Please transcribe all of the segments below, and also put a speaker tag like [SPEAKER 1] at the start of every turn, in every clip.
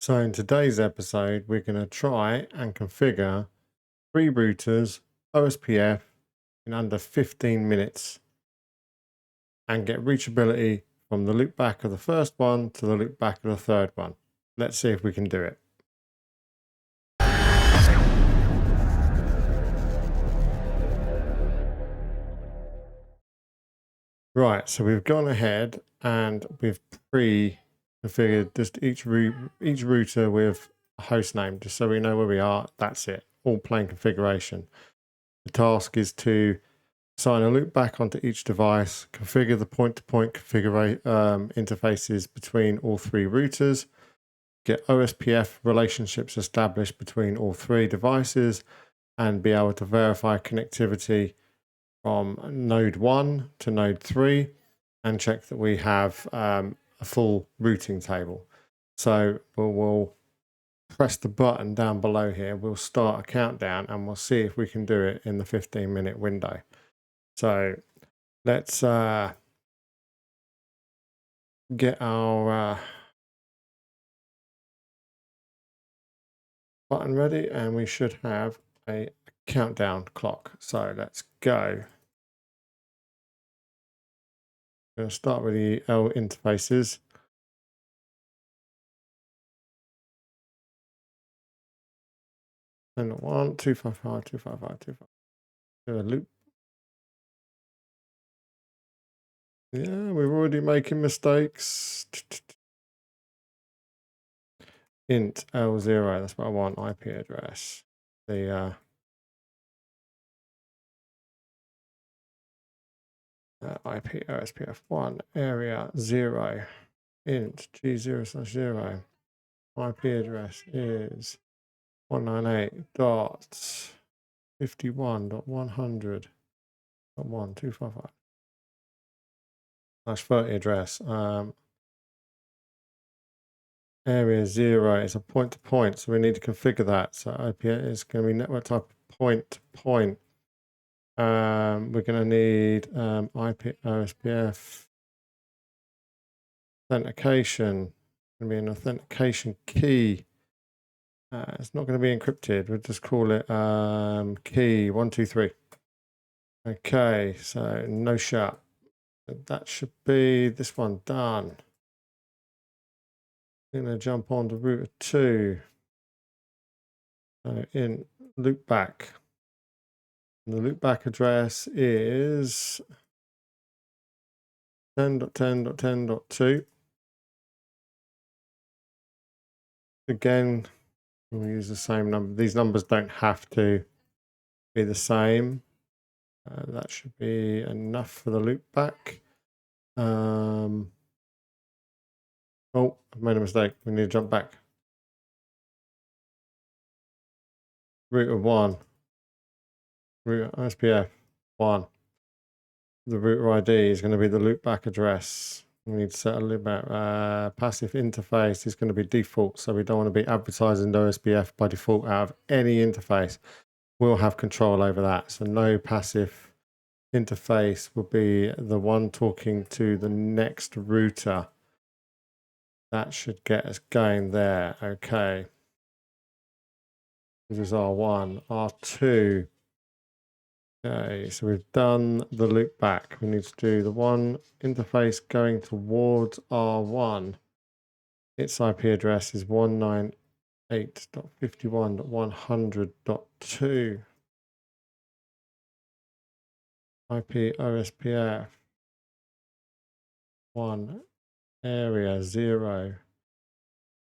[SPEAKER 1] So in today's episode, we're going to try and configure 3 routers OSPF in under 15 minutes and get reachability from the loopback of the first one to the loopback of the third one. Let's see if we can do it. Right, so we've gone ahead and we've pre-configured just each router with a host name, just so we know where we are. That's it, all plain configuration. The task is to assign a loopback onto each device, configure the point-to-point interfaces between all 3 routers, get OSPF relationships established between all 3 devices, and be able to verify connectivity from node 1 to node 3 and check that we have a full routing table. So we'll press the button down below here. We'll start a countdown and we'll see if we can do it in the 15-minute window. So let's get our button ready, and we should have a countdown clock. So let's go. I'm going to start with the L interfaces. And 1, 255, 255, 255. Do a loop. Yeah, we're already making mistakes. Int L0, that's what I want, IP address. The IP OSPF1 area 0 int G0/0. IP address is 198.51.100.1255. That's 30 address. Area 0 is a point-to-point, so we need to configure that. So IP is going to be network type point-to-point. We're going to need IP OSPF authentication. It's going to be an authentication key. It's not going to be encrypted. We'll just call it key 123. Okay, so no shut. That should be this one done. I'm going to jump on to router 2. So in loopback. The loopback address is 10.10.10.2. Again, we'll use the same number. These numbers don't have to be the same. That should be enough for the loopback. Oh, I've made a mistake. We need to jump back. Router 1. Router OSPF 1. The router ID is going to be the loopback address. We need to set a loopback. Passive interface is going to be default, so we don't want to be advertising the OSPF by default out of any interface. We'll have control over that. So no passive interface will be the one talking to the next router. That should get us going there. Okay. This is R1, R2. Okay, so we've done the loop back. We need to do the one interface going towards R1. Its IP address is 198.51.100.2. IP OSPF 1 area 0.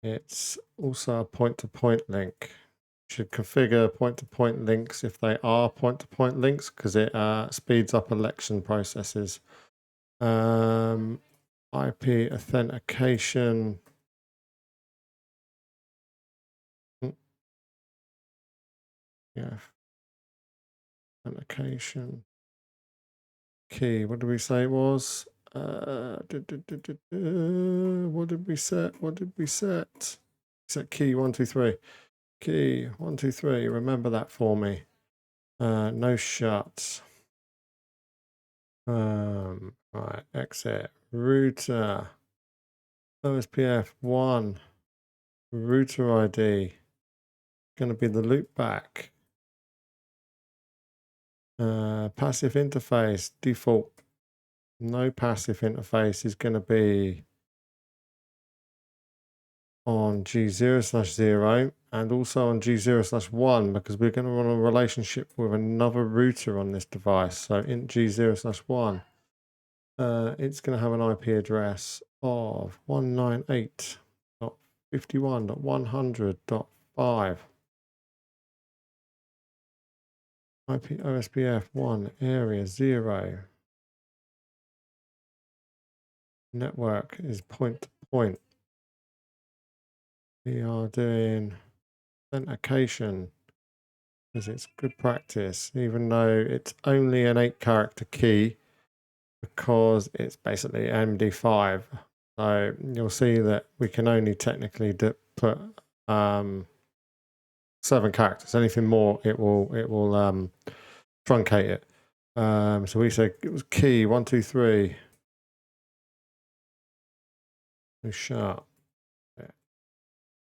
[SPEAKER 1] It's also a point-to-point link. Should configure point-to-point links if they are point-to-point links, because it speeds up election processes. IP authentication. Yeah. Authentication. Key. What did we say it was? What did we set? What did we set? Set key 123. Key 123. Remember that for me. No shuts. Right. Exit. Router. OSPF 1. router ID, going to be the loopback. Passive interface, default, no passive interface is going to be on G0/0 and also on G0/1 because we're going to run a relationship with another router on this device. So in G0/1, it's going to have an IP address of 198.51.100.5. IP OSPF 1 area 0. Network is point to point. We are doing authentication because it's good practice, even though it's only an 8-character key because it's basically MD5. So you'll see that we can only technically put 7 characters. Anything more, it will truncate it. So we said it was key 1, 2, 3. Sharp.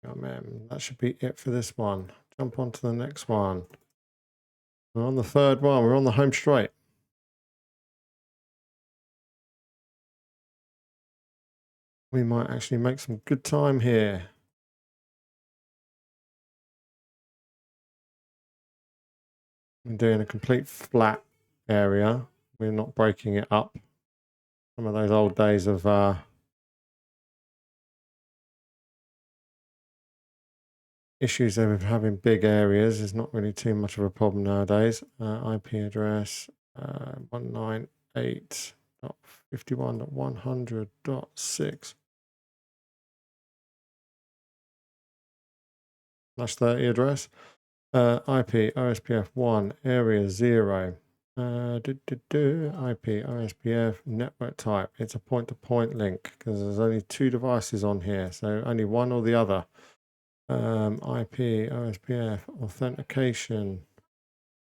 [SPEAKER 1] Oh man, that should be it for this one. Jump on to the next one. We're on the third one. We're on the home straight. We might actually make some good time here. We're doing a complete flat area. We're not breaking it up. Some of those old days of issues with having big areas is not really too much of a problem nowadays. IP address 198.51.100.6 /30 address. IP OSPF 1 area 0. IP OSPF network type. It's a point-to-point link because there's only 2 devices on here, so only one or the other. IP OSPF authentication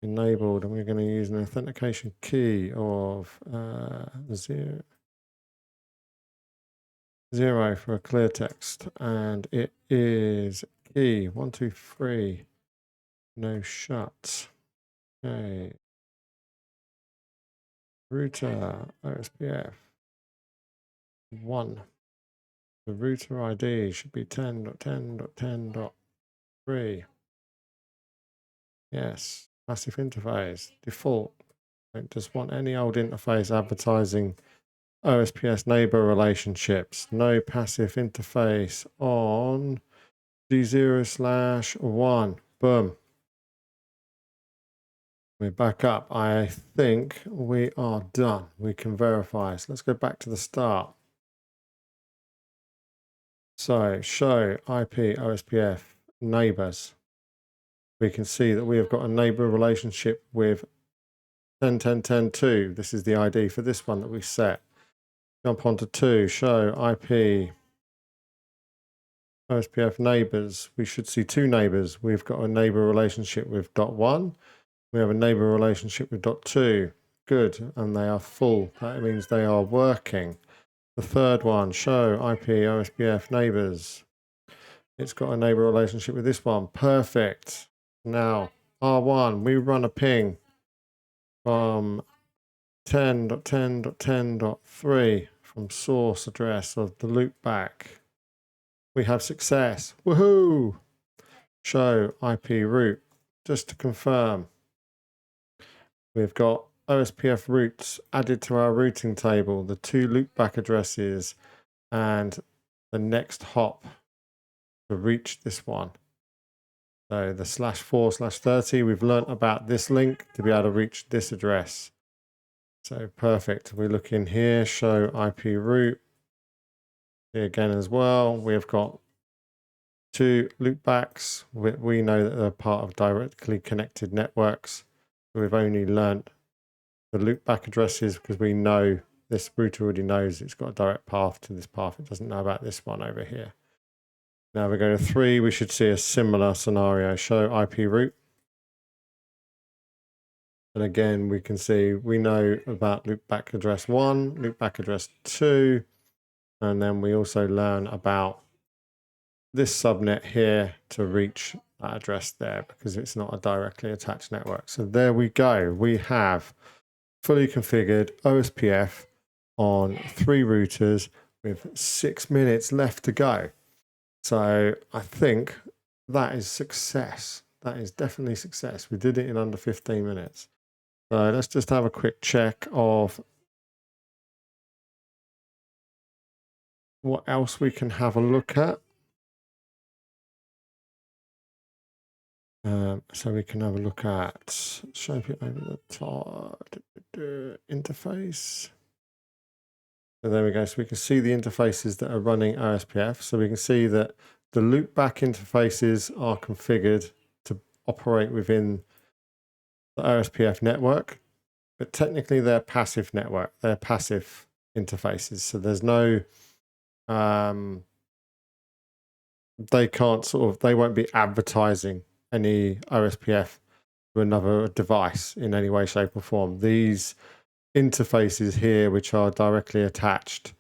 [SPEAKER 1] enabled, and we're going to use an authentication key of 0 for a clear text, and it is key 1, 2, 3. No shut. Okay. Router OSPF 1. The router ID should be 10.10.10.3. Yes. Passive interface. Default. Don't just want any old interface advertising OSPF neighbor relationships. No passive interface on G0/1. Boom. We're back up. I think we are done. We can verify. So let's go back to the start. So show IP OSPF neighbors. We can see that we have got a neighbor relationship with 10.10.10.2. This is the ID for this one that we set. Jump onto 2, show IP OSPF neighbors. We should see 2 neighbors. We've got a neighbor relationship with .1. We have a neighbor relationship with .2. Good, and they are full. That means they are working. The third one, show IP OSPF neighbors. It's got a neighbor relationship with this one. Perfect. Now, R1, we run a ping from 10.10.10.3 from source address of the loopback. We have success. Woohoo! Show IP route. Just to confirm, we've got OSPF routes added to our routing table, the 2 loopback addresses, and the next hop to reach this one. So the /4/30, we've learnt about this link to be able to reach this address. So perfect. We look in here, show IP route. Here again as well, we've got 2 loopbacks. We know that they're part of directly connected networks. We've only learnt the loopback addresses because we know this router already knows it's got a direct path to this path. It doesn't know about this one over here. Now we go to 3, we should see a similar scenario. Show IP route. And again, we can see we know about loopback address 1, loopback address 2, and then we also learn about this subnet here to reach that address there because it's not a directly attached network. So there we go. We have fully configured OSPF on 3 routers with 6 minutes left to go. So I think that is success. That is definitely success. We did it in under 15 minutes. So let's just have a quick check of what else we can have a look at. So we can have a look at show it over the top interface. So there we go. So we can see the interfaces that are running OSPF. So we can see that the loopback interfaces are configured to operate within the OSPF network, but technically they're passive network. They're passive interfaces. So there's no, they can't they won't be advertising any OSPF to another device in any way, shape or form. These interfaces here, which are directly attached,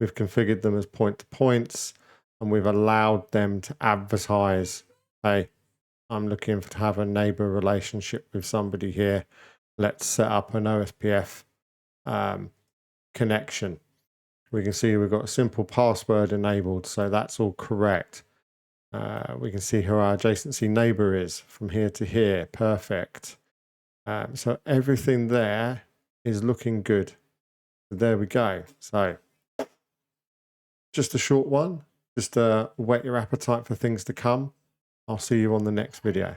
[SPEAKER 1] we've configured them as point-to-points, and we've allowed them to advertise, hey, I'm looking to have a neighbor relationship with somebody here. Let's set up an OSPF connection. We can see we've got a simple password enabled, so that's all correct. We can see who our adjacency neighbor is from here to here. Perfect. So everything there is looking good. There we go. So just a short one, just whet your appetite for things to come. I'll see you on the next video.